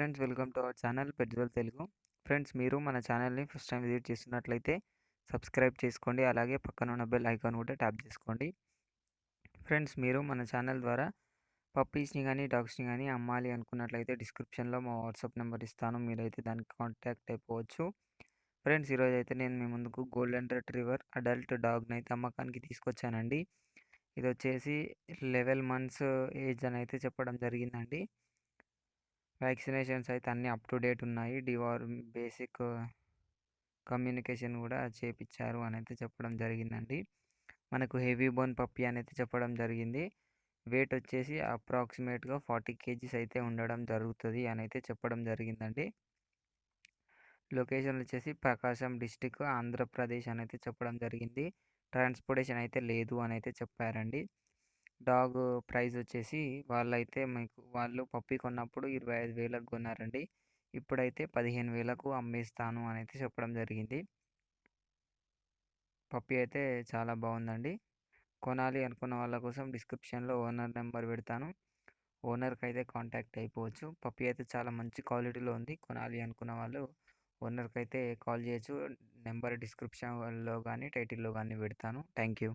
Friends, welcome to our channel petrol Telugu. Friends, మీరు మన ఛానల్ని ఫస్ట్ టైం విజిట్ చేస్తున్నట్లయితే సబ్స్క్రైబ్ చేసుకోండి. అలాగే పక్కన ఉన్న బెల్ ఐకాన్ కూడా ట్యాప్ చేసుకోండి. ఫ్రెండ్స్, మీరు మన ఛానల్ ద్వారా పప్పీస్ని కానీ డాగ్స్ని కానీ అమ్మాలి అనుకున్నట్లయితే డిస్క్రిప్షన్లో మా వాట్సాప్ నెంబర్ ఇస్తాను. మీరైతే దానికి కాంటాక్ట్ అయిపోవచ్చు. ఫ్రెండ్స్, ఈరోజు అయితే నేను మీ ముందుకు గోల్డెన్ రిట్రీవర్ అడల్ట్ డాగ్ని అయితే అమ్మకానికి తీసుకొచ్చానండి. ఇది వచ్చేసి 11 మంత్స్ ఏజ్ అని అయితే చెప్పడం జరిగిందండి. వ్యాక్సినేషన్స్ అయితే అన్నీ అప్ టు డేట్ ఉన్నాయి. బేసిక్ కమ్యూనికేషన్ కూడా చేపించారు అని అయితే చెప్పడం జరిగిందండి. మనకు హెవీ బోన్ పప్పీ అని అయితే చెప్పడం జరిగింది. వెయిట్ వచ్చేసి అప్రాక్సిమేట్గా 40 కేజీస్ అయితే ఉండడం జరుగుతుంది అని అయితే చెప్పడం జరిగిందండి. లొకేషన్ వచ్చేసి ప్రకాశం డిస్టిక్, ఆంధ్రప్రదేశ్ అని అయితే చెప్పడం జరిగింది. ట్రాన్స్పోర్టేషన్ అయితే లేదు అని అయితే చెప్పారండి. డాగ్ ప్రైస్ వచ్చేసి వాళ్ళు పప్పీ కొన్నప్పుడు 25,000కు కొన్నారండి. ఇప్పుడైతే 15,000కు అమ్మేస్తాను అని అయితే చెప్పడం జరిగింది. పప్పీ అయితే చాలా బాగుందండి. కొనాలి అనుకున్న వాళ్ళ కోసం డిస్క్రిప్షన్లో ఓనర్ నెంబర్ పెడతాను. ఓనర్కి అయితే కాంటాక్ట్ అయిపోవచ్చు. పప్పీ అయితే చాలా మంచి క్వాలిటీలో ఉంది. కొనాలి అనుకున్న వాళ్ళు ఓనర్కి అయితే కాల్ చేయొచ్చు. నెంబర్ డిస్క్రిప్షన్లో కానీ టైటిల్లో కానీ పెడతాను. Thank you.